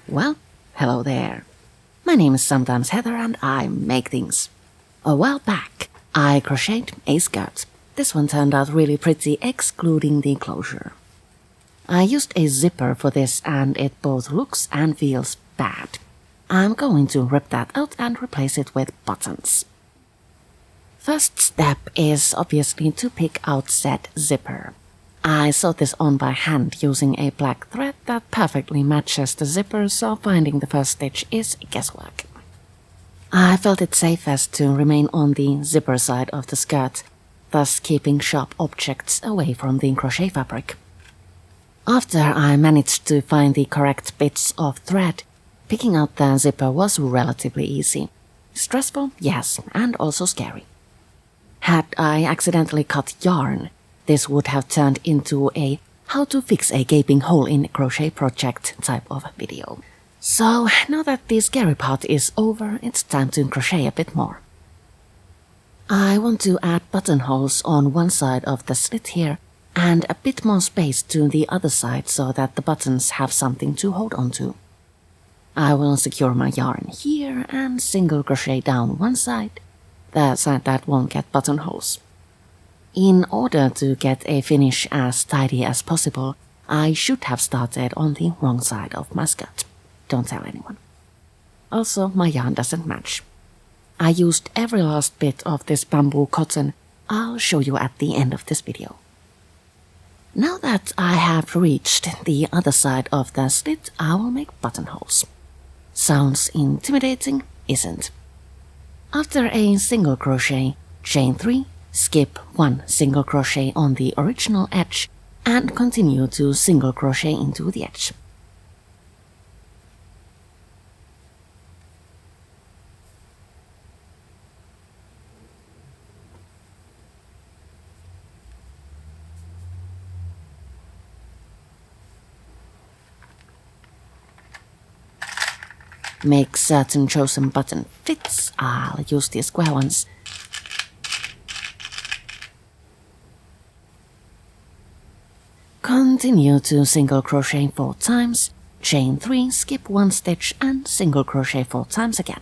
Well, hello there. My name is sometimes Heather and I make things. A while back, I crocheted a skirt. This one turned out really pretty, excluding the closure. I used a zipper for this and it both looks and feels bad. I'm going to rip that out and replace it with buttons. First step is obviously to pick out said zipper. I sewed this on by hand using a black thread that perfectly matches the zipper, so finding the first stitch is guesswork. I felt it safest to remain on the zipper side of the skirt, thus keeping sharp objects away from the crochet fabric. After I managed to find the correct bits of thread, picking out the zipper was relatively easy. Stressful, yes, and also scary. Had I accidentally cut yarn, this would have turned into a how to fix a gaping hole in crochet project type of video. So now that the scary part is over, it's time to crochet a bit more. I want to add buttonholes on one side of the slit here and a bit more space to the other side so that the buttons have something to hold on to. I will secure my yarn here and single crochet down one side, the side that won't get buttonholes. In order to get a finish as tidy as possible, I should have started on the wrong side of my skirt. Don't tell anyone. Also, my yarn doesn't match. I used every last bit of this bamboo cotton. I'll show you at the end of this video. Now that I have reached the other side of the slit, I will make buttonholes. Sounds intimidating, isn't? After a single crochet, chain 3, skip 1 single crochet on the original edge and continue to single crochet into the edge. Make certain chosen button fits. I'll use the square ones. Continue to single crochet 4 times, chain 3, skip 1 stitch and single crochet 4 times again.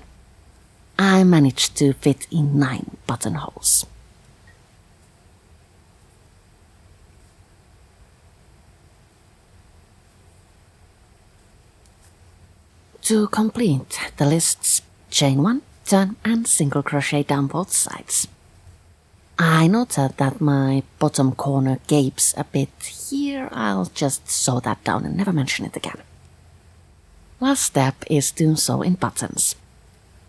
I managed to fit in 9 buttonholes. To complete the lists, chain 1, turn and single crochet down both sides. I noted that my bottom corner gapes a bit here. I'll just sew that down and never mention it again. Last step is to sew in buttons.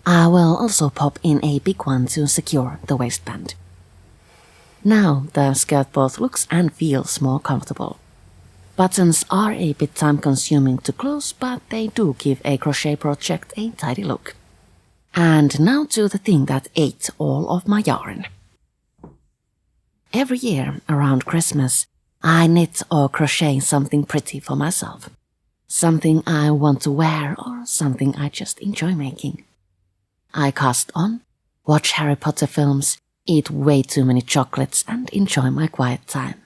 I will also pop in a big one to secure the waistband. Now the skirt both looks and feels more comfortable. Buttons are a bit time consuming to close, but they do give a crochet project a tidy look. And now to the thing that ate all of my yarn. Every year around Christmas, I knit or crochet something pretty for myself. Something I want to wear or something I just enjoy making. I cast on, watch Harry Potter films, eat way too many chocolates and enjoy my quiet time.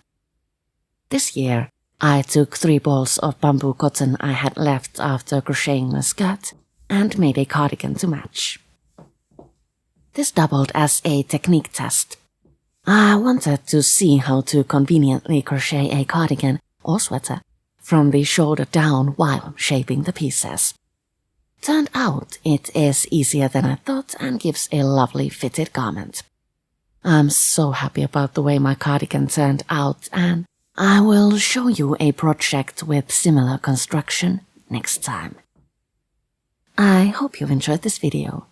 This year, I took 3 balls of bamboo cotton I had left after crocheting my skirt and made a cardigan to match. This doubled as a technique test. I wanted to see how to conveniently crochet a cardigan or sweater from the shoulder down while shaping the pieces. Turned out it is easier than I thought and gives a lovely fitted garment. I'm so happy about the way my cardigan turned out, and I will show you a project with similar construction next time. I hope you've enjoyed this video.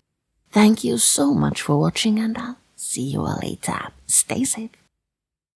Thank you so much for watching and I'll see you all later. Stay safe.